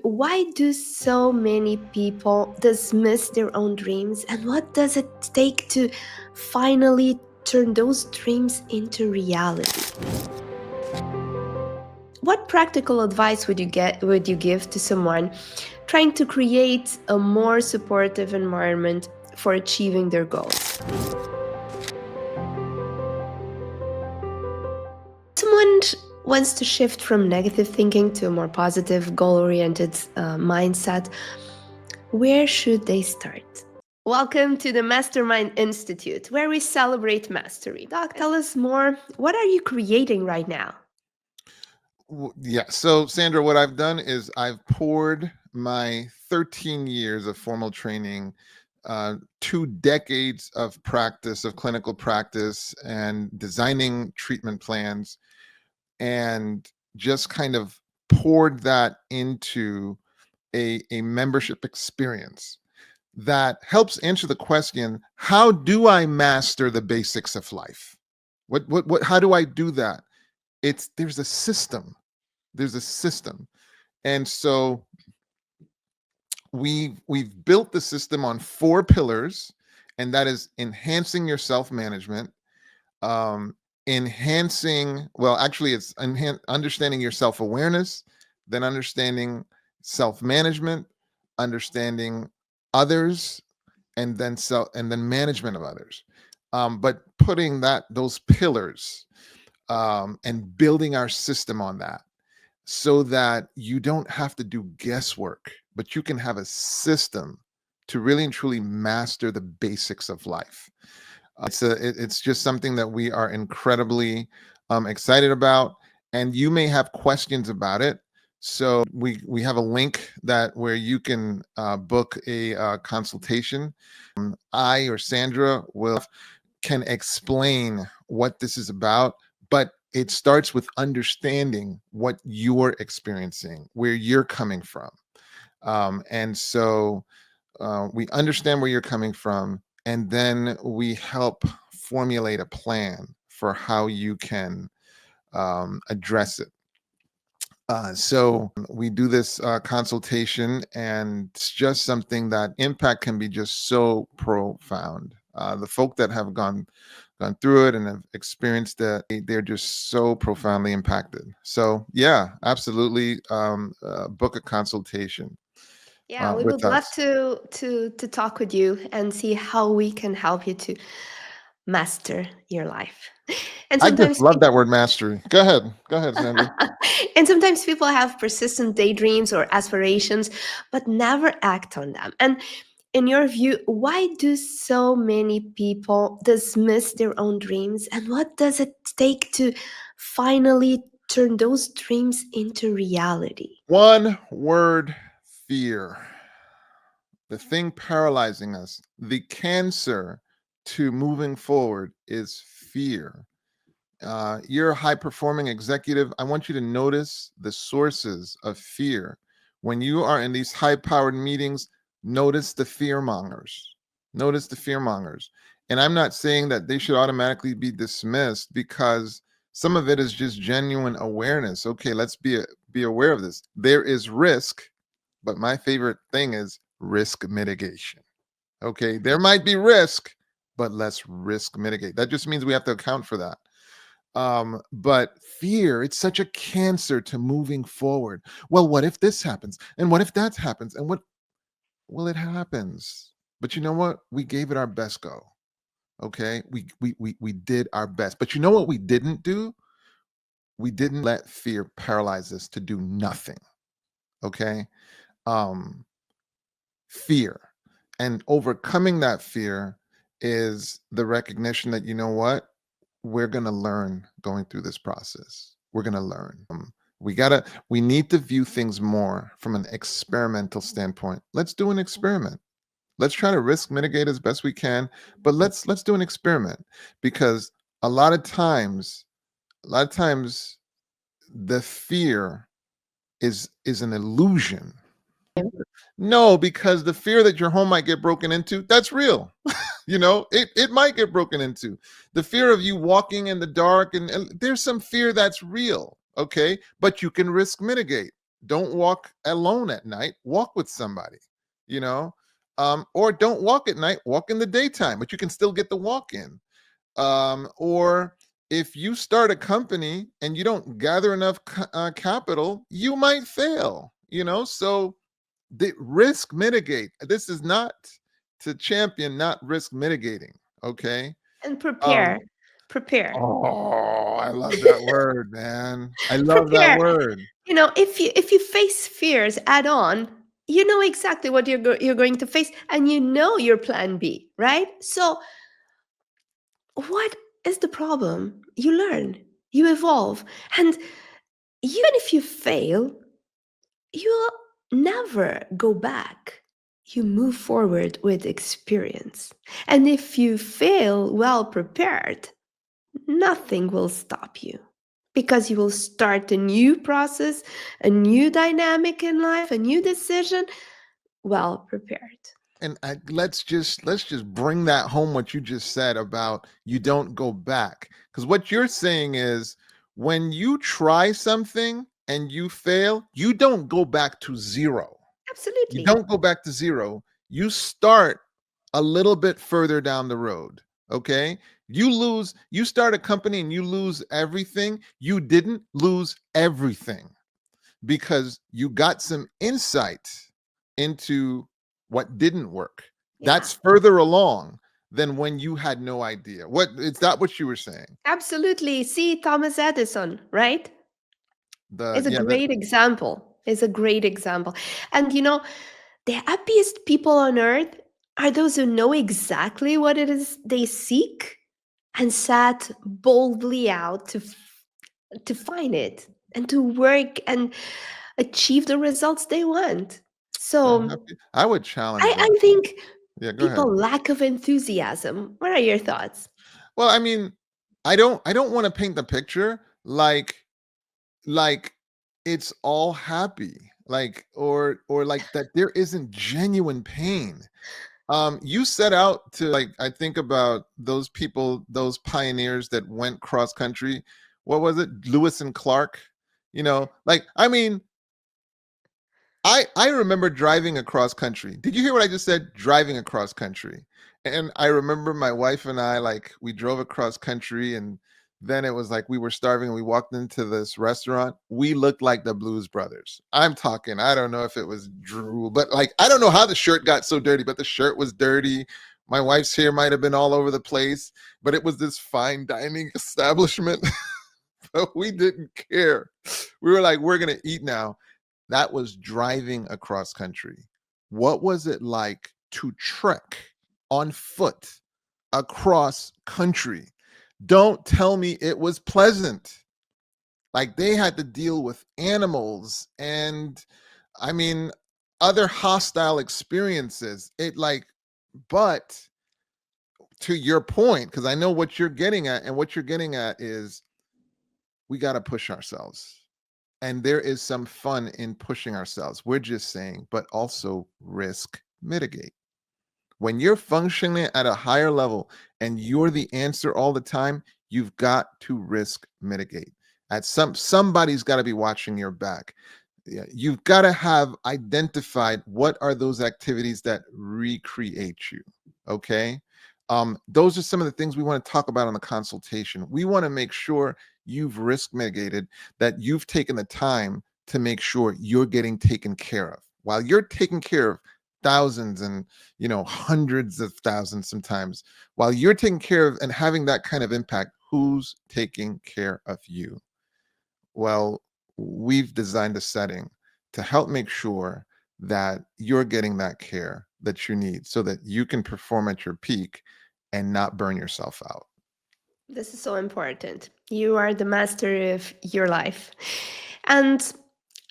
why do so many people dismiss their own dreams, and what does it take to finally turn those dreams into reality? What practical advice would you give to someone trying to create a more supportive environment for achieving their goals? Someone wants to shift from negative thinking to a more positive, goal-oriented mindset. Where should they start? Welcome to the Mastermind Institute, where we celebrate mastery. Doc, tell us more. What are you creating right now? Yeah. So, Sandra, what I've done is I've poured my 13 years of formal training, 2 decades of practice, of clinical practice, and designing treatment plans, and just kind of poured that into a membership experience that helps answer the question, how do I master the basics of life? How do I do that? There's a system. There's a system. And so we've built the system on 4 pillars, and that is enhancing your self-management, it's understanding your self-awareness, then understanding self-management, understanding others, and then management of others. But putting those pillars, and building our system on that, so that you don't have to do guesswork, but you can have a system to really and truly master the basics of life. It's just something that we are incredibly excited about, and you may have questions about it. So we have a link where you can book a consultation. I or Sandra can explain what this is about, but it starts with understanding what you're experiencing, where you're coming from. And so we understand where you're coming from, and then we help formulate a plan for how you can address it. So we do this consultation, and it's just something that impact can be just so profound. The folk that have gone through it and have experienced it, they're just so profoundly impacted. So yeah, absolutely, book a consultation Yeah, we with would love us. to talk with you and see how we can help you to master your life. And I just sometimes love that word mastery. Go ahead, Sandra. and sometimes people have persistent daydreams or aspirations but never act on them. And in your view, why do so many people dismiss their own dreams, and what does it take to finally turn those dreams into reality? One word: fear. The thing paralyzing us, the cancer to moving forward, is fear. You're a high performing executive. I want you to notice the sources of fear. When you are in these high powered meetings, notice the fear mongers. Notice the fear mongers. And I'm not saying that they should automatically be dismissed, because some of it is just genuine awareness. Okay, let's be aware of this. There is risk, but my favorite thing is risk mitigation. Okay, there might be risk, but let's risk mitigate. That just means we have to account for that. But fear, it's such a cancer to moving forward. Well, what if this happens? And what if that happens? And well, it happens. But you know what? We gave it our best go. Okay. We did our best. But you know what we didn't do? We didn't let fear paralyze us to do nothing. Okay. Um, Fear. And overcoming that fear is the recognition that, you know what? We're going to learn going through this process. We're going to learn. We need to view things more from an experimental standpoint. Let's do an experiment. Let's try to risk mitigate as best we can, but let's do an experiment, because a lot of times the fear is an illusion. No, because the fear that your home might get broken into, that's real. It might get broken into. The fear of you walking in the dark, and there's some fear that's real, okay? But you can risk mitigate. don't walk alone at night, walk with somebody, you know, or don't walk at night, walk in the daytime, but you can still get the walk in. Or if you start a company and you don't gather enough capital, you might fail, you know. So the risk mitigate. This is not to champion not risk mitigating. Okay. And um prepare. Prepare. oh, I love that word, man. I love that Prepare. word. If you face fears add on, you know exactly what you're going to face, and you know your plan B, right? So what is the problem? You learn, you evolve, and even if you fail, you never go back. You move forward with experience. And if you fail well prepared, nothing will stop you, because you will start a new process, a new dynamic in life, a new decision well prepared. And let's just bring that home, what you just said about you don't go back, because what you're saying is when you try something and you fail, you don't go back to zero. You Absolutely. don't go back to zero. You start a little bit further down the road. Okay. You start a company and you lose everything. You didn't lose everything, because you got some insight into what didn't work. Yeah, That's further along than when you had no idea. What is that what you were saying? absolutely. See, Thomas Edison, right? The Is a yeah, the great example. Is a great example. And the happiest people on earth are those who know exactly what it is they seek and set boldly out to find it and to work and achieve the results they want. So I would challenge I that. think Yeah, go ahead. people lack of enthusiasm. What are your thoughts? Well, I mean, I don't want to paint the picture like it's all happy, like or like that there isn't genuine pain. You set out to, like, I think about those people, those pioneers that went cross country. What was it? Lewis and Clark. Like, I mean, I remember driving across country. Did you hear what I just said? Driving across country. And I remember my wife and I, like, we drove across country, and then it was like we were starving and we walked into this restaurant. We looked like the Blues Brothers. I'm talking, I don't know if it was drool, but like I don't know how the shirt got so dirty, but the shirt was dirty. My wife's hair might have been all over the place, but it was this fine dining establishment. But we didn't care. We were like, we're gonna eat now. That was driving across country. What was it like to trek on foot across country? Don't tell me it was pleasant. Like, they had to deal with animals and, I mean, other hostile experiences. But to your point, because I know what you're getting at, and what you're getting at is we got to push ourselves. And there is some fun in pushing ourselves. We're just saying, but also risk mitigate. When you're functioning at a higher level and you're the answer all the time, you've got to risk mitigate. Somebody's got to be watching your back. Yeah, you've got to have identified what are those activities that recreate you. Okay. Those are some of the things we want to talk about on the consultation. We want to make sure you've risk mitigated, that you've taken the time to make sure you're getting taken care of. While you're taking care of thousands and hundreds of thousands sometimes, while you're taking care of and having that kind of impact, who's taking care of you? Well, we've designed a setting to help make sure that you're getting that care that you need so that you can perform at your peak and not burn yourself out. This is so important. You are the master of your life. And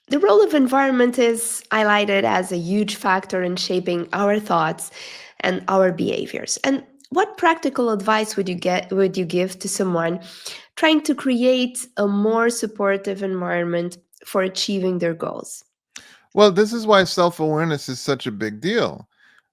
the role of environment is highlighted as a huge factor in shaping our thoughts and our behaviors. And what practical advice would you give to someone trying to create a more supportive environment for achieving their goals? Well, this is why self awareness is such a big deal.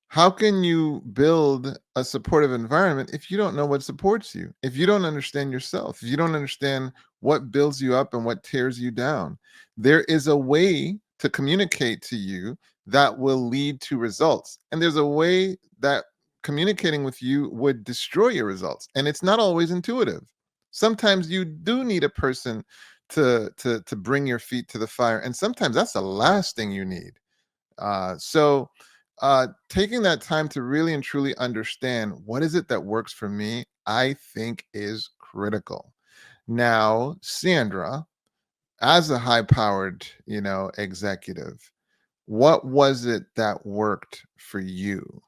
How can you build a supportive environment if you don't know what supports you? If you don't understand yourself, if you don't understand what builds you up and what tears you down? There is a way to communicate to you that will lead to results. And there's a way that communicating with you would destroy your results. And it's not always intuitive. Sometimes you do need a person to bring your feet to the fire. And sometimes that's the last thing you need. Taking that time to really and truly understand what is it that works for me, I think is critical. Now, Sandra, as a high-powered, executive, what was it that worked for you?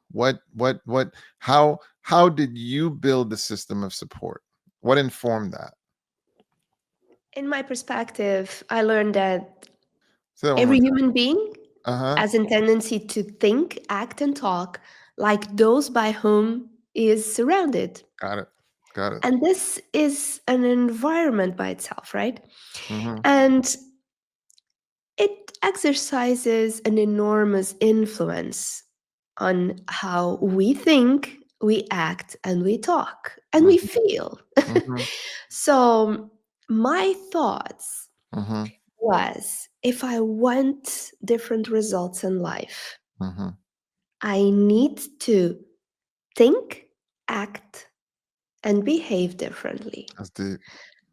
How did you build the system of support? What informed that? In my perspective, I learned that Say that one more every time. human being Uh-huh. has a tendency to think, act, and talk like those by whom is surrounded. Got it. Got it. And this is an environment by itself, right? Mm-hmm. And it exercises an enormous influence on how we think, we act, and we talk, and we Mm-hmm. feel. Mm-hmm. So, my thoughts Mm-hmm. was if I want different results in life, Mm-hmm. I need to think, act, and behave differently That's deep.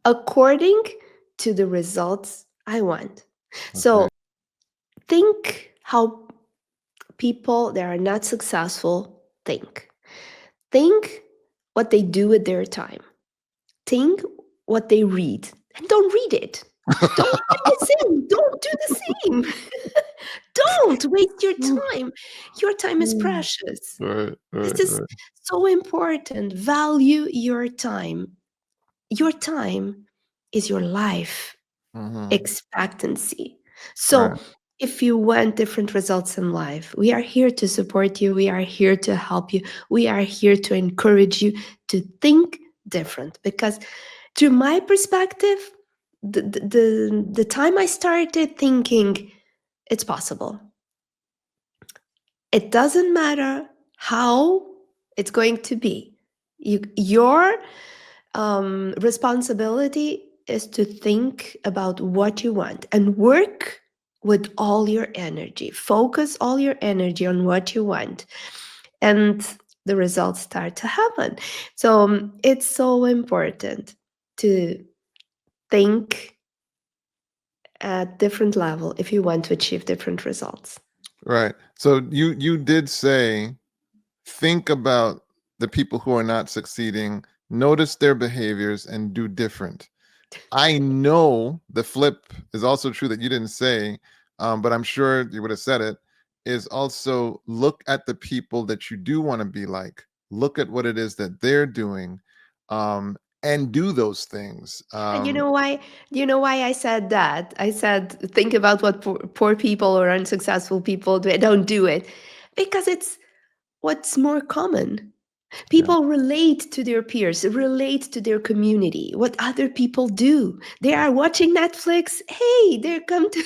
according to the results I want. That's So deep. think how people that are not successful think. Think what they do with their time. Think what they read. And don't read it. Don't do the same. Don't do the same. Don't waste your time. Your time is precious. Right, This right, is right. so important. Value your time. Your time is your life Mm-hmm. expectancy. Right, So, if you want different results in life, we are here to support you. We are here to help you. We are here to encourage you to think different. Because, through my perspective, the time I started thinking it's possible, it doesn't matter how it's going to be. Your responsibility is to think about what you want and work with all your energy. Focus all your energy on what you want, and the results start to happen. So it's so important to think at different level if you want to achieve different results. right. So you did say think about the people who are not succeeding, notice their behaviors, and do different. I know the flip is also true that you didn't say, but I'm sure you would have said it, is also look at the people that you do want to be like, look at what it is that they're doing, and do those things. And you know why? You know why I said that? I said think about what poor people or unsuccessful people do. Don't do it because it's what's more common. Yeah. People relate to their peers, relate to their community, what other people do. They are watching Netflix. Hey, they come to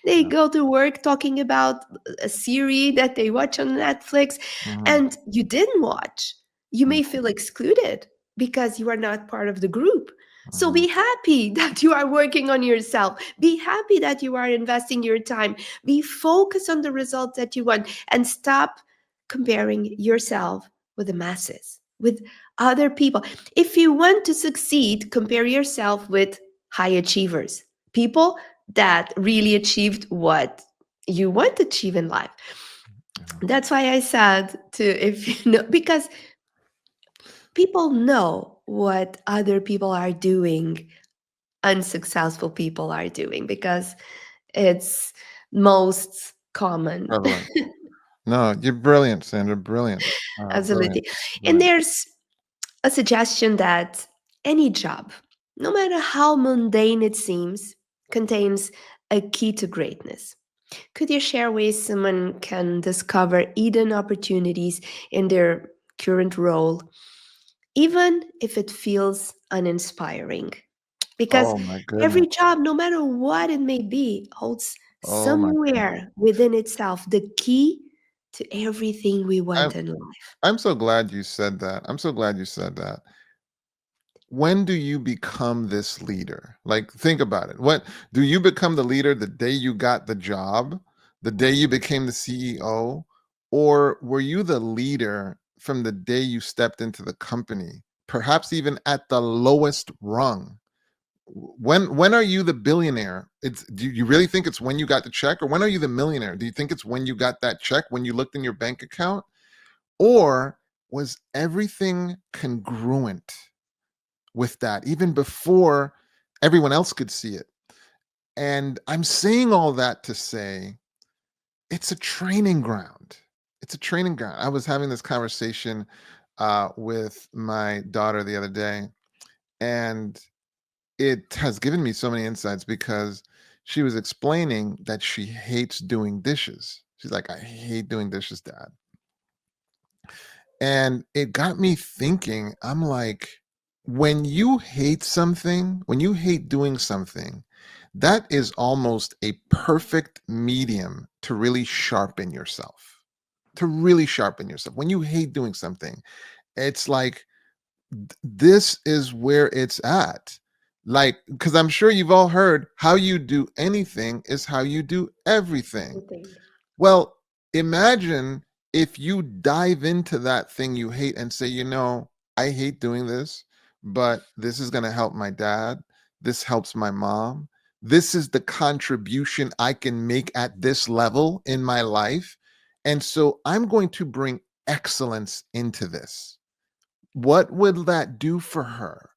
they Yeah. go to work talking about a series that they watch on Netflix Mhm, and you didn't watch. You mhm, may feel excluded because you are not part of the group. So mhm. be happy that you are working on yourself. Be happy that you are investing your time. Be focused on the results that you want and stop comparing yourself with the masses, with other people. If you want to succeed, compare yourself with high achievers, people that really achieved what you want to achieve in life. Yeah. That's why I said to, if you know, because people know what other people are doing, unsuccessful people are doing, because it's most common. Prevalent. No, you're brilliant, Sandra. Brilliant. Brilliant. Absolutely. And Brilliant. there's a suggestion that any job, no matter how mundane it seems, contains a key to greatness. Could you share ways someone can discover hidden opportunities in their current role, even if it feels uninspiring? Because Oh my goodness. every job, no matter what it may be, holds Oh my goodness. somewhere within itself the key to everything we I'm want in life. I'm so glad you said that. I'm so glad you said that. when do you become this leader? Like, think about it. What do you become the leader the day you got the job, the day you became the CEO, or were you the leader from the day you stepped into the company, perhaps even at the lowest rung? When are you the billionaire? It's do you really think it's when you got the check, or when are you the millionaire? Do you think it's when you got that check, when you looked in your bank account, or was everything congruent with that even before everyone else could see it? And I'm saying all that to say it's a training ground. It's a training ground. I was having this conversation with my daughter the other day, and it has given me so many insights because she was explaining that she hates doing dishes. She's like, I hate doing dishes, Dad. And it got me thinking, I'm like, when you hate something, when you hate doing something, that is almost a perfect medium to really sharpen yourself. To really sharpen yourself. When you hate doing something, it's like this is where it's at. Like, because I'm sure you've all heard how you do anything is how you do everything. Everything. Well, imagine if you dive into that thing you hate and say, I hate doing this, but this is going to help my dad. This helps my mom. This is the contribution I can make at this level in my life. And so I'm going to bring excellence into this. What will that do for her?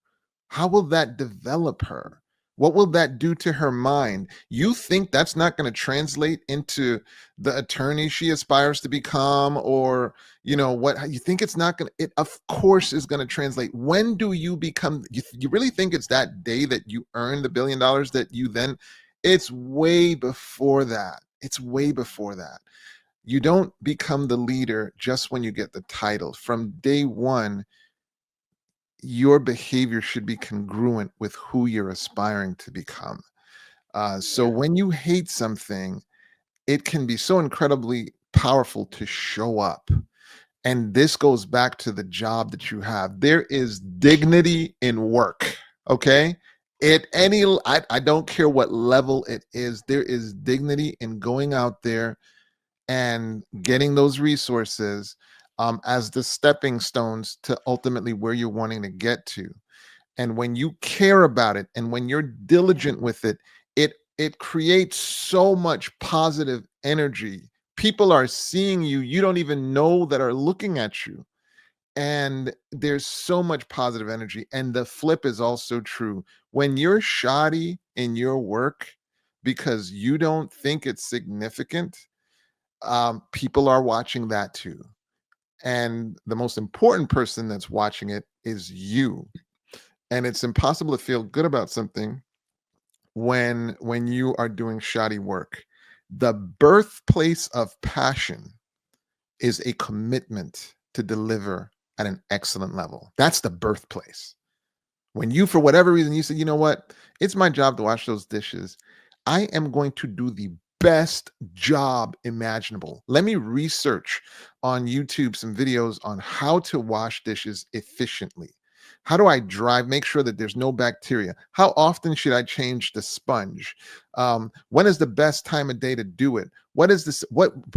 How will that develop her? What will that do to her mind? You think that's not going to translate into the attorney she aspires to become, or what you think it's not going to, it of course is going to translate. When do you become, you really think it's that day that you earn the $1 billion that you then, it's way before that. It's way before that. You don't become the leader just when you get the title. From day one, your behavior should be congruent with who you're aspiring to become. So Yeah. when you hate something, it can be so incredibly powerful to show up. And this goes back to the job that you have. There is dignity in work. Okay. I don't care what level it is, there is dignity in going out there and getting those resources as the stepping stones to ultimately where you're wanting to get to. And when you care about it and when you're diligent with it, it creates so much positive energy. People are seeing you, you don't even know that are looking at you. And there's so much positive energy. And the flip is also true. When you're shoddy in your work because you don't think it's significant, people are watching that too. And the most important person that's watching it is you. And it's impossible to feel good about something when you are doing shoddy work. The birthplace of passion is a commitment to deliver at an excellent level. That's the birthplace. When you, for whatever reason, you say, you know what, it's my job to wash those dishes, I am going to do the best job imaginable. Let me research on YouTube some videos on how to wash dishes efficiently. How do I make sure that there's no bacteria? How often should I change the sponge? When is the best time of day to do it? What is this?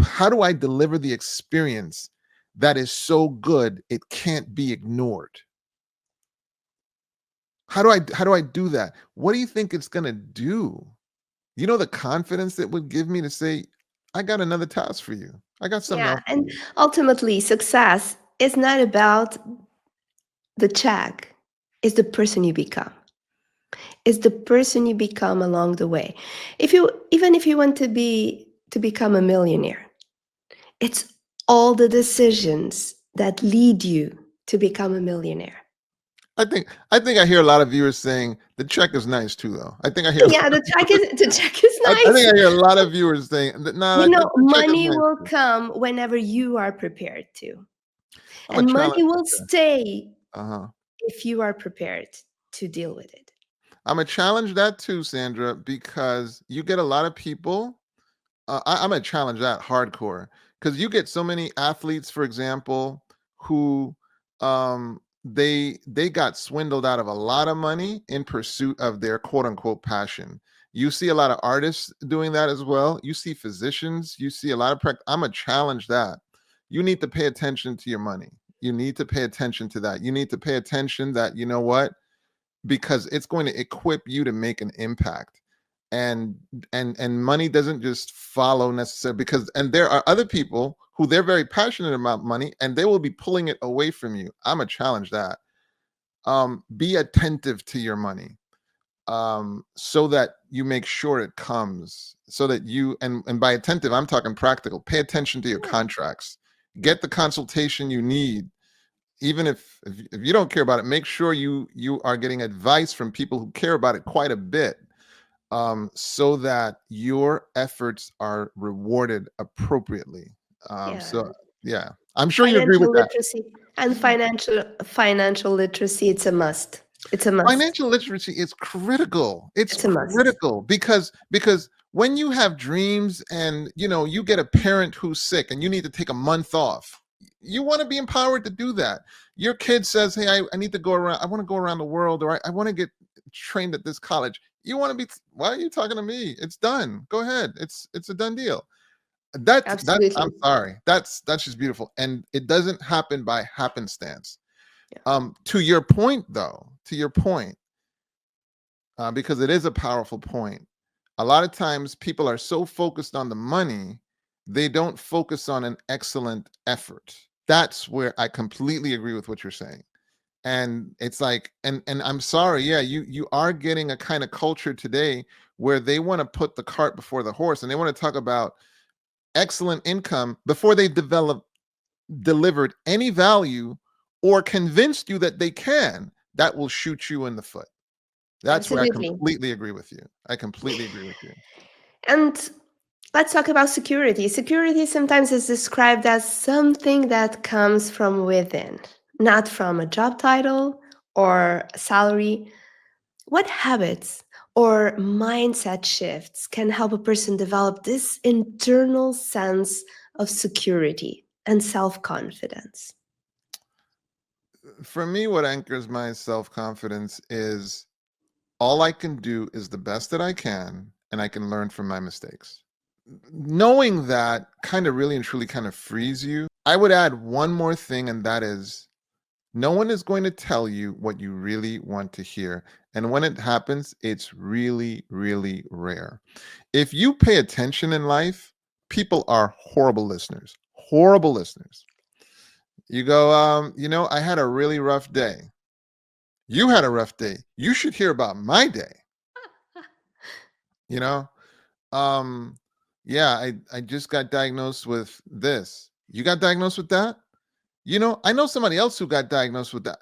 How do I deliver the experience that is so good it can't be ignored? How do I do that? What do you think it's gonna do? The confidence it would give me to say, I got another task for you. I got something Yeah. else for And you. ultimately, success is not about the check, it's the person you become. It's the person you become along the way. Even if you want to become a millionaire, it's all the decisions that lead you to become a millionaire. I think I hear a lot of viewers saying the check is nice too, though. I think I hear Yeah, the check is I think nice. I hear a lot of viewers saying that nah, the check is Money nice will too. come whenever you are prepared to. I'm a And money challenge. will stay Uh-huh. if you are prepared to deal with it. I'm a challenge that too, Sandra, because you get a lot of people. I'm gonna challenge that hardcore because you get so many athletes, for example, who they got swindled out of a lot of money in pursuit of their quote unquote passion. You see a lot of artists doing that as well. You see physicians, you see a lot of I'm gonna challenge that. You need to pay attention to your money. You need to pay attention to that. You need to pay attention that, you know what, because it's going to equip you to make an impact. And money doesn't just follow necessarily, because and there are other people who they're very passionate about money and they will be pulling it away from you. I'm gonna challenge that. Be attentive to your money, so that you make sure it comes, so that you, and by attentive I'm talking practical. Pay attention to your Yeah, contracts, get the consultation you need. Even if you don't care about it, make sure you are getting advice from people who care about it quite a bit, so that your efforts are rewarded appropriately. So yeah. yeah, I'm sure you agree with Financial that. literacy and financial literacy, it's a must. It's a must. Financial literacy is critical. It's It's a must. critical because when you have dreams and you get a parent who's sick and you need to take a month off, you want to be empowered to do that. Your kid says, hey, I need to go around, I want to go around the world, or I want to get trained at this college. You want to be, why are you talking to me? It's done. Go ahead. It's a done deal. That's I'm Absolutely. sorry. That's just beautiful. And it doesn't happen by happenstance. Yeah. To your point, though, to your point, because it is a powerful point. A lot of times people are so focused on the money, they don't focus on an excellent effort. That's where I completely agree with what you're saying. And it's like, and I'm sorry, yeah, you are getting a kind of culture today where they want to put the cart before the horse, and they want to talk about excellent income before they've delivered any value or convinced you that they can. That will shoot you in the foot. That's where I Absolutely. completely agree with you. I completely agree with you. And let's talk about security. Security sometimes is described as something that comes from within, not from a job title or a salary. What habits or mindset shifts can help a person develop this internal sense of security and self confidence? For me, what anchors my self-confidence is all I can do is the best that I can, and I can learn from my mistakes. Knowing that kind of really and truly kind of frees you. I would add one more thing, and that is no one is going to tell you what you really want to hear. And when it happens, it's really, really rare. If you pay attention in life, people are horrible listeners. Horrible listeners. You go, I had a really rough day. You had a rough day. You should hear about my day. You know, um, yeah, I just got diagnosed with this. You got diagnosed with that? I know somebody else who got diagnosed with that.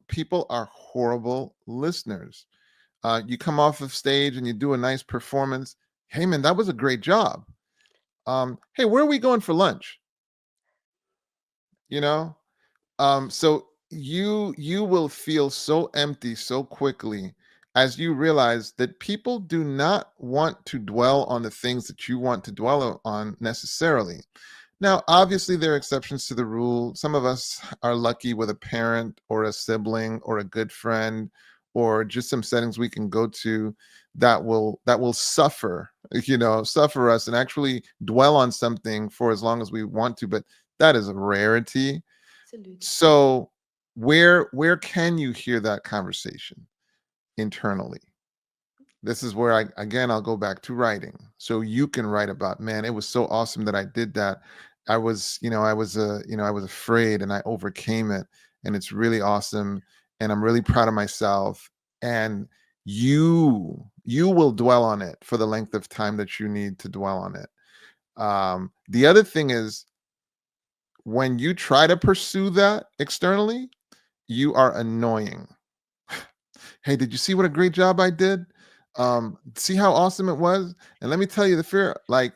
People are horrible listeners. You come off of stage and you do a nice performance. Hey man, that was a great job. Hey, where are we going for lunch? You know, so you will feel so empty so quickly as you realize that people do not want to dwell on the things that you want to dwell on necessarily. Now, obviously, there are exceptions to the rule. Some of us are lucky with a parent or a sibling or a good friend or just some settings we can go to that will suffer us and actually dwell on something for as long as we want to. But that is a rarity. Absolutely. So where can you hear that conversation internally? This is where I'll go back to writing. So you can write about, man, it was so awesome that I did that. I was afraid and I overcame it. And it's really awesome. And I'm really proud of myself. And you will dwell on it for the length of time that you need to dwell on it. The other thing is when you try to pursue that externally, you are annoying. Hey, did you see what a great job I did? See how awesome it was? And let me tell you the fear, like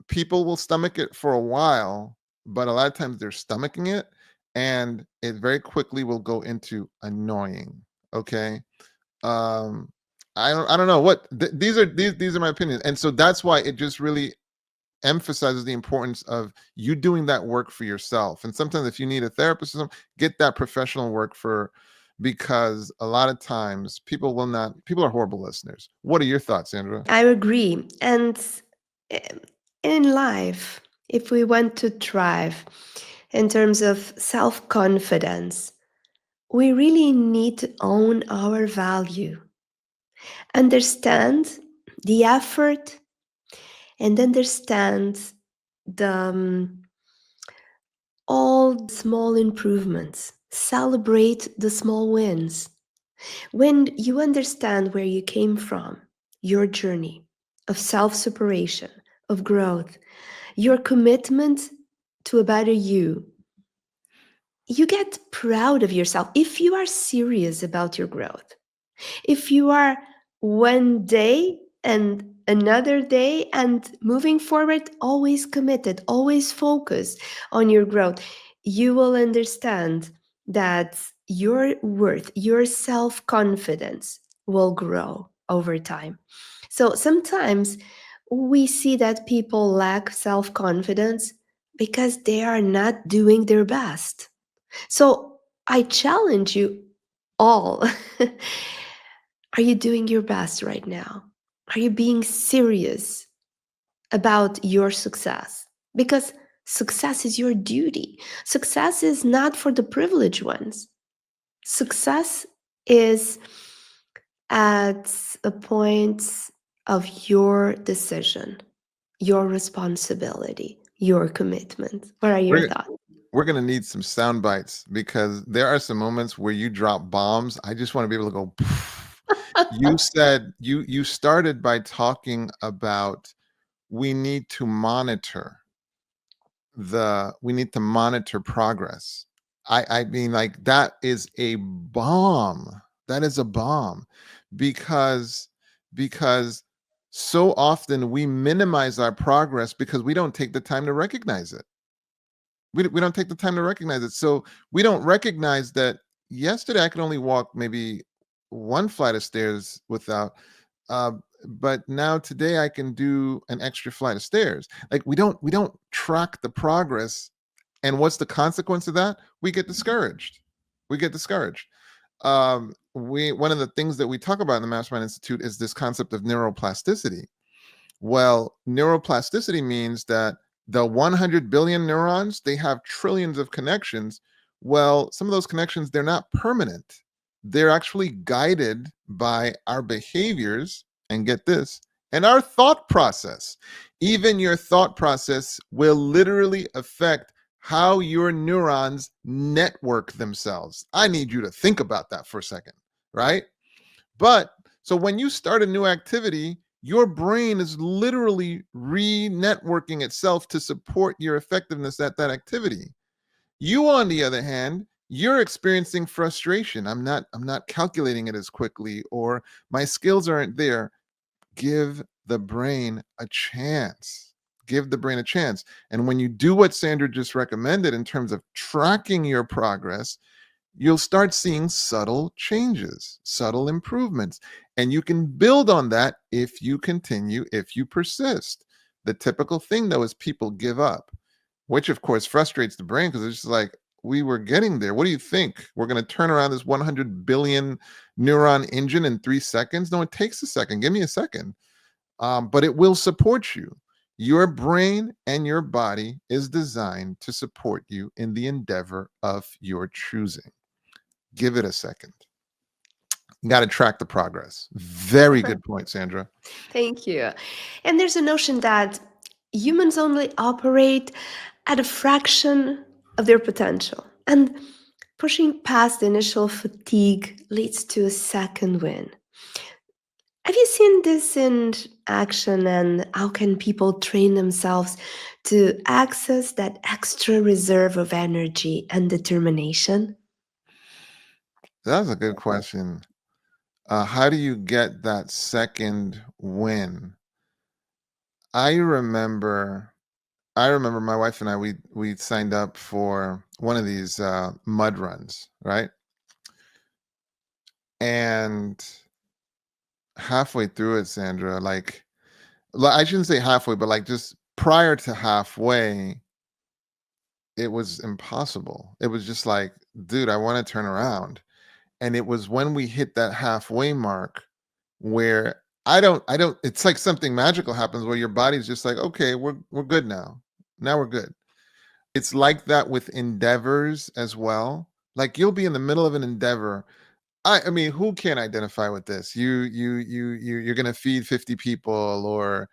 people will stomach it for a while, but a lot of times they're stomaching it and it very quickly will go into annoying. Okay. Um, I don't know what these are my opinions. And so that's why it just really emphasizes the importance of you doing that work for yourself. And sometimes if you need a therapist or something, get that professional work for, because a lot of times people will not, people are horrible listeners. What are your thoughts, Sandra? I agree. And eh, in life, if we want to thrive in terms of self confidence, we really need to own our value, understand the effort, and understand the all the small improvements. Celebrate the small wins. When you understand where you came from, your journey of self separation, of growth, your commitment to a better you get proud of yourself if you are serious about your growth. If you are one day and another day and moving forward, always committed, always focused on your growth, you will understand that your worth, your self confidence will grow over time. So sometimes we see that people lack self confidence because they are not doing their best. So I challenge you all. Are you doing your best right now? Are you being serious about your success? Because success is your duty. Success is not for the privileged ones. Success is at a point of your decision, your responsibility, your commitment. What are your We're thoughts? we're gonna need some sound bites because there are some moments where you drop bombs. I just want to be able to go. "Poof." You said you started by talking about we need to monitor we need to monitor progress. I mean, like, that is a bomb. That is a bomb because because so often we minimize our progress because we don't take the time to recognize it. We don't take the time to recognize it. So we don't recognize that yesterday I could only walk maybe one flight of stairs without, uh, but now today I can do an extra flight of stairs. Like we don't track the progress, and what's the consequence of that? We get discouraged. We get discouraged. We One of the things that we talk about in the Mastermind Institute is this concept of neuroplasticity. Well, neuroplasticity means that the 100 billion neurons, they have trillions of connections. Well, some of those connections, they're not permanent. They're actually guided by our behaviors, and get this, and our thought process. Even your thought process will literally affect how your neurons network themselves. I need you to think about that for a second, right? But so when you start a new activity, your brain is literally re-networking itself to support your effectiveness at that activity. You, on the other hand, you're experiencing frustration. I'm not calculating it as quickly, or my skills aren't there. Give the brain a chance. Give the brain a chance. And when you do what Sandra just recommended in terms of tracking your progress, you'll start seeing subtle changes, subtle improvements. And you can build on that if you continue, if you persist. The typical thing, though, is people give up, which of course frustrates the brain because it's just like, we were getting there. What do you think? We're going to turn around this 100 billion neuron engine in 3 seconds? No, it takes a second. Give me a second. But it will support you. Your brain and your body is designed to support you in the endeavor of your choosing. Give it a second. Got to track the progress. Very good point, Sandra. Thank you. And there's a notion that humans only operate at a fraction of their potential. And pushing past the initial fatigue leads to a second win. Have you seen this in action, and how can people train themselves to access that extra reserve of energy and determination? That's a good question. How do you get that second win? I remember, I remember my wife and I, we signed up for one of these mud runs, right? And halfway through it, Sandra, like, I shouldn't say halfway, but like just Prior to halfway, it was impossible. It was just like, dude, I want to turn around. And it was when we hit that halfway mark where I don't it's like something magical happens where your body's just like, okay, we're good now. Now we're good. It's like that with endeavors as well. Like you'll be in the middle of an endeavor. I mean, who can identify with this? You're gonna feed 50 people, or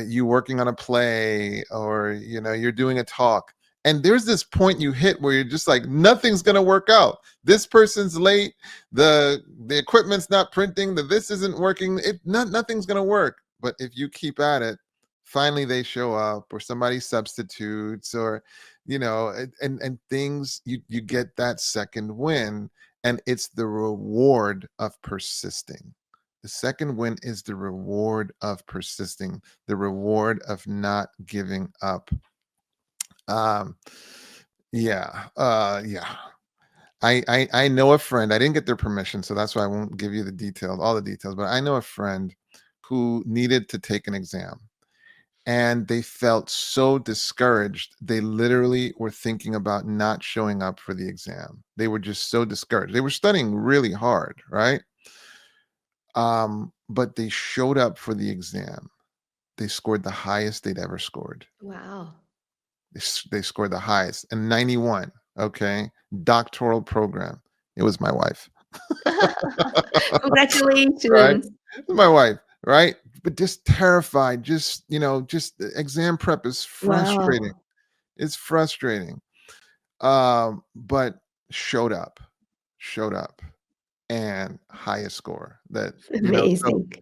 you working on a play, or you're doing a talk. And there's this point you hit where you're just like, nothing's gonna work out. This person's late, the equipment's not printing, the this isn't working, nothing's gonna work. But if you keep at it, finally they show up, or somebody substitutes, or and things, you get that second win, and it's the reward of persisting. The second win is the reward of persisting, the reward of not giving up. Um, yeah. I know a friend. I didn't get their permission, so that's why I won't give you the details, all the details. But I know a friend who needed to take an exam, and they felt so discouraged. They literally were thinking about not showing up for the exam. They were just so discouraged. They were studying really hard, right? But they showed up for the exam. They scored the highest they'd ever scored. Wow. They scored the highest, and 91. Okay, doctoral program. It was my wife. Right, Congratulations. my wife. Right, but just terrified. Just exam prep is frustrating. Wow. It's frustrating. But showed up, showed up, and highest score. So Amazing.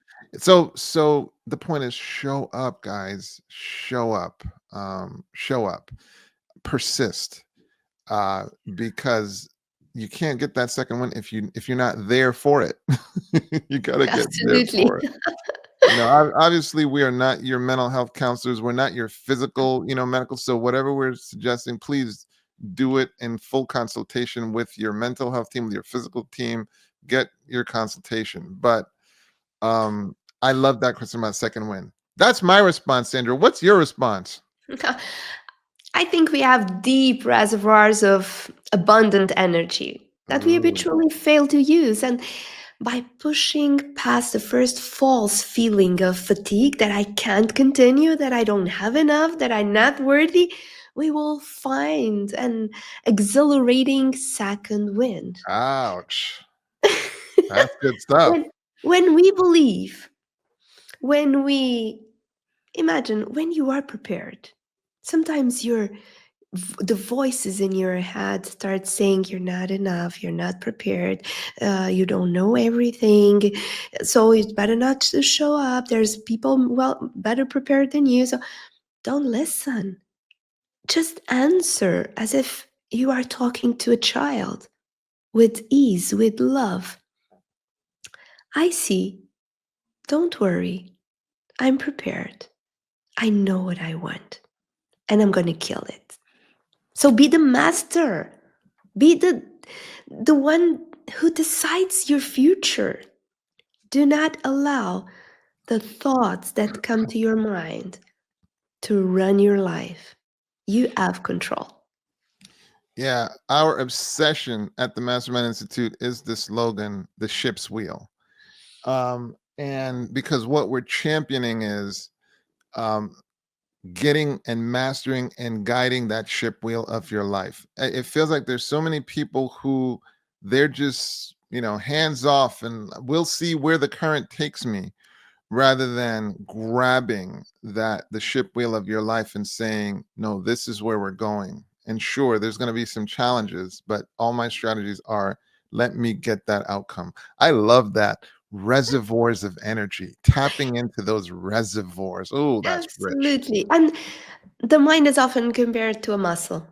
so the point is, show up, guys. Show up. Show up. Persist. Because you can't get that second one if you're not there for it. You gotta get there Absolutely. for it. Obviously, we are not your mental health counselors. We're not your physical, medical. So whatever we're suggesting, please do it in full consultation with your mental health team, with your physical team. Get your consultation. But I love that question about second win. That's my response, Sandra. What's your response? I think we have deep reservoirs of abundant energy that we Ooh. habitually fail to use. And by pushing past the first false feeling of fatigue, that I can't continue, that I don't have enough, that I'm not worthy, we will find an exhilarating second wind. Ouch. That's good stuff. when, when we believe, when we imagine, when you are prepared, sometimes the voices in your head start saying you're not enough, you're not prepared, you don't know everything, so it's better not to show up. There's people well better prepared than you, so don't listen. Just answer as if you are talking to a child, with ease, with love. I see. Don't worry. I'm prepared. I know what I want, and I'm going to kill it. So be the master. Be the one who decides your future. Do not allow the thoughts that come to your mind to run your life. You have control. Yeah, our obsession at the Mastermind Institute is the slogan, the ship's wheel. And because what we're championing is um, getting and mastering and guiding that ship wheel of your life. It feels like there's so many people who they're just, hands off, and we'll see where the current takes me, rather than grabbing the ship wheel of your life and saying, no, this is where we're going. And sure, there's going to be some challenges, but all my strategies are, let me get that outcome. I love that. Reservoirs of energy, tapping into those reservoirs. Oh, that's rich. Absolutely. And the mind is often compared to a muscle,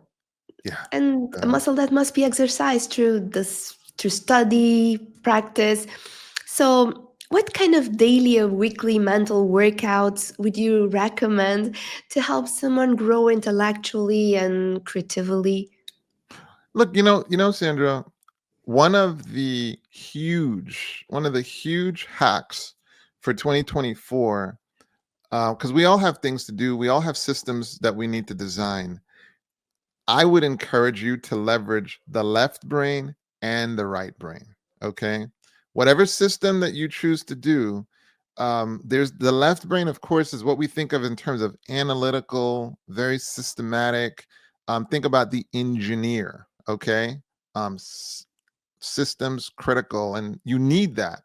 Yeah. and a uh, muscle that must be exercised through study, practice. So, what kind of daily or weekly mental workouts would you recommend to help someone grow intellectually and creatively? Look, Sandra, one of the huge hacks for 2024 because we all have things to do. We all have systems that we need to design. I would encourage you to leverage the left brain and the right brain. Okay. Whatever system that you choose to do, there's the left brain, of course, is what we think of in terms of analytical, very systematic. Think about the engineer. Okay. Um, s- Systems critical, and you need that.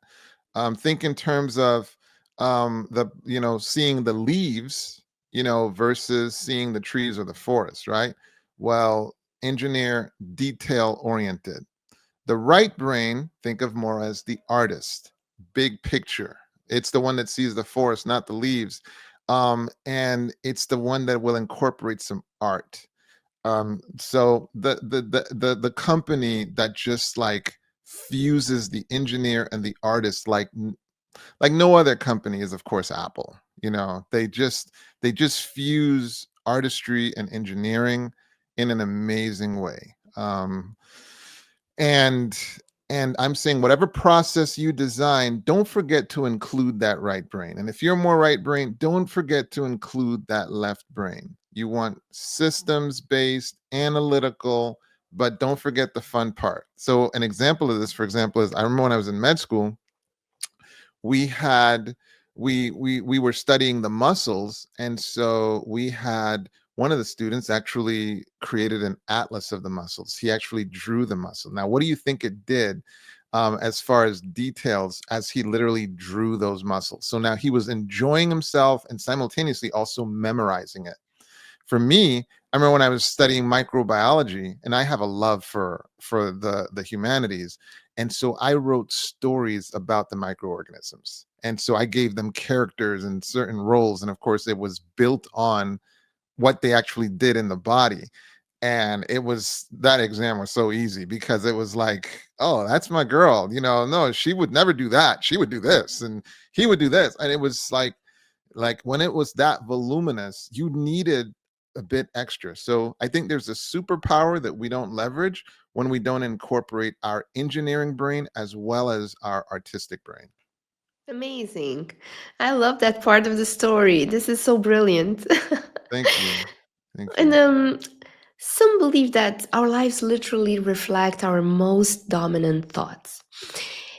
Think in terms of seeing the leaves, versus seeing the trees or the forest, right? Well, engineer, detail oriented. The right brain, think of more as the artist, big picture. It's the one that sees the forest, not the leaves. And it's the one that will incorporate some art. So the company that just like fuses the engineer and the artist like no other company is, of course, Apple. They just fuse artistry and engineering in an amazing way. And I'm saying whatever process you design, don't forget to include that right brain. And if you're more right brain, don't forget to include that left brain. You want systems based, analytical, but don't forget the fun part. So an example of this, for example, is I remember when I was in med school, we had we were studying the muscles, and so we had one of the students actually created an atlas of the muscles. He actually drew the muscle. Now what do you think it did, as far as details, as he literally drew those muscles? So now he was enjoying himself and simultaneously also memorizing it. For me, I remember when I was studying microbiology, and I have a love for the humanities, and so I wrote stories about the microorganisms. And so I gave them characters and certain roles, and of course, it was built on what they actually did in the body. And it was that exam was so easy because it was like, oh, that's my girl. No, she would never do that. She would do this, and he would do this, and it was like when it was that voluminous, you needed a bit extra. So I think there's a superpower that we don't leverage when we don't incorporate our engineering brain as well as our artistic brain. Amazing. I love that part of the story. This is so brilliant. Thank you. Thank And you. some believe that our lives literally reflect our most dominant thoughts.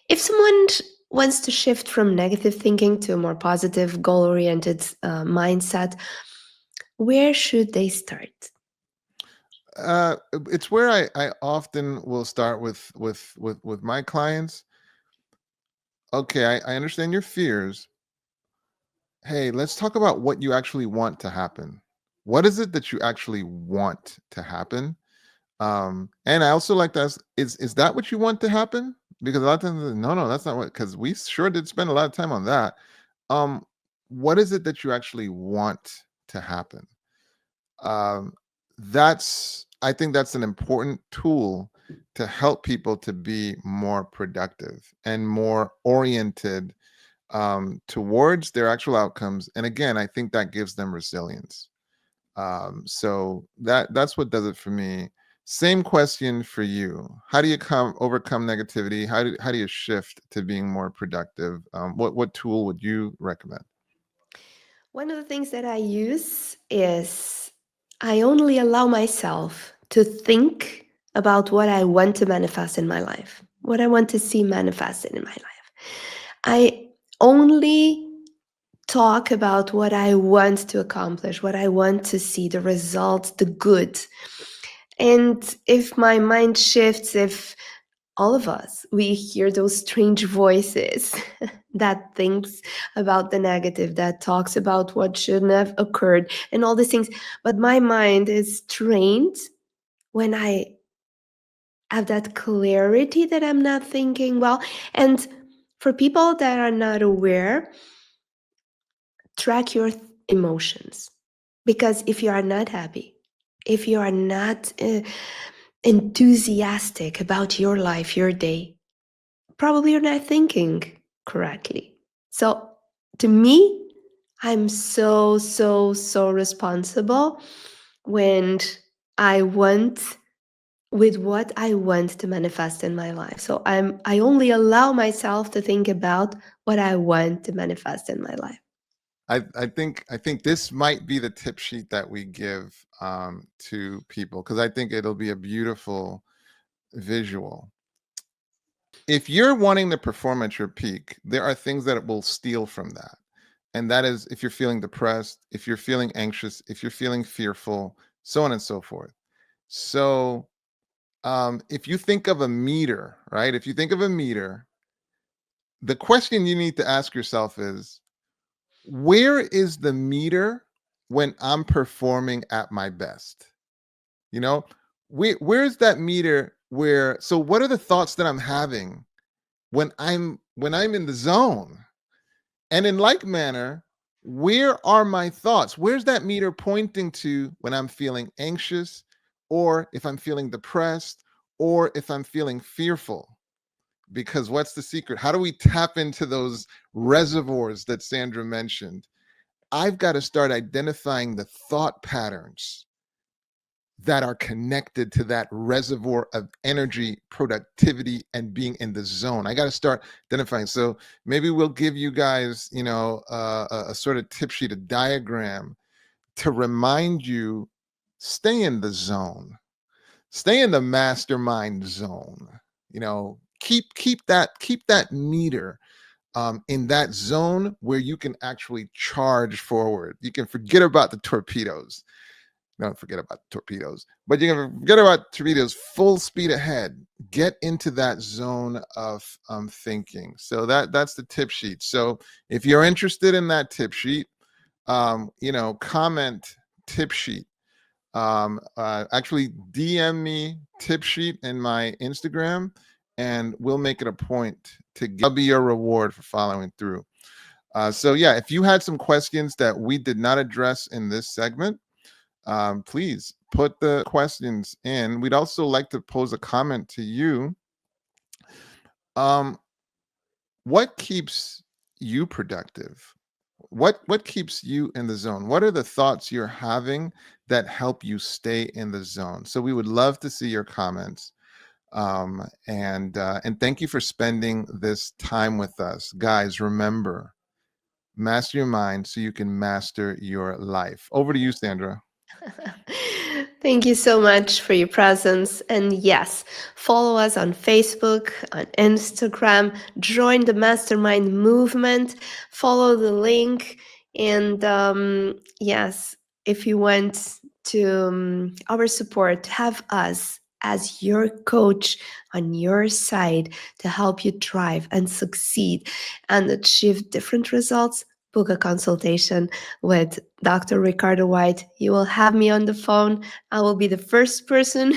If someone wants to shift from negative thinking to a more positive, goal oriented mindset, where should they start? It's where I often will start with my clients. Okay, I understand your fears. Hey, let's talk about what you actually want to happen. What is it that you actually want to happen? And I also like to ask, is that what you want to happen? Because a lot of times, no, no, that's not what. Because we sure did spend a lot of time on that. Um, what is it that you actually want to happen? Um, I think that's an important tool to help people to be more productive and more oriented, towards their actual outcomes. And again, I think that gives them resilience. So that's what does it for me. Same question for you. How do you overcome negativity? How do you shift to being more productive? What tool would you recommend? One of the things that I use is I only allow myself to think about what I want to manifest in my life, what I want to see manifested in my life. I only talk about what I want to accomplish, what I want to see, the results, the good. And if my mind shifts, if all of us, we hear those strange voices that thinks about the negative, that talks about what shouldn't have occurred and all these things. But my mind is trained when I have that clarity that I'm not thinking well. And for people that are not aware, track your emotions. Because if you are not happy, if you are not enthusiastic about your life, your day, probably you're not thinking correctly. So to me, I'm so, so, so responsible when I want with what I want to manifest in my life. So I only allow myself to think about what I want to manifest in my life. I think this might be the tip sheet that we give to people, because I think it'll be a beautiful visual. If you're wanting to perform at your peak, there are things that will steal from that. And that is if you're feeling depressed, if you're feeling anxious, if you're feeling fearful, so on and so forth. So, if you think of a meter, right? If you think of a meter, the question you need to ask yourself is, where is the meter when I'm performing at my best? You know, where's that meter where, so what are the thoughts that I'm having when I'm in the zone? And in like manner, where are my thoughts? Where's that meter pointing to when I'm feeling anxious, or if I'm feeling depressed, or if I'm feeling fearful? Because what's the secret? How do we tap into those reservoirs that Sandra mentioned? I've got to start identifying the thought patterns that are connected to that reservoir of energy, productivity, and being in the zone. I got to start identifying. So maybe we'll give you guys, a sort of tip sheet, a diagram to remind you, stay in the zone, stay in the mastermind zone. Keep that meter in that zone where you can actually charge forward. You can forget about the torpedoes. Don't forget about torpedoes, but you can forget about torpedoes. Full speed ahead. Get into that zone of thinking. So that's the tip sheet. So if you're interested in that tip sheet, comment tip sheet. Actually, DM me tip sheet in my Instagram, and we'll make it a point to that'll be your reward for following through. So yeah, if you had some questions that we did not address in this segment, please put the questions in. We'd also like to pose a comment to you. Um, what keeps you productive? What keeps you in the zone? What are the thoughts you're having that help you stay in the zone? So we would love to see your comments. And thank you for spending this time with us, guys. Remember, master your mind so you can master your life. Over to you, Sandra. Thank you so much for your presence. And yes, follow us on Facebook, on Instagram, join the Mastermind movement, follow the link. And yes, if you want to our support, have us as your coach on your side to help you thrive and succeed and achieve different results, book a consultation with Dr. Ricardo Whyte. You will have me on the phone. I will be the first person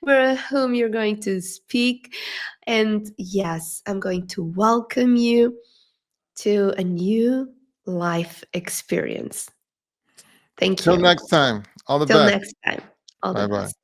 with whom you're going to speak. And yes, I'm going to welcome you to a new life experience. Thank Till you. next time. All the Till best. next time. All the Bye bye. best.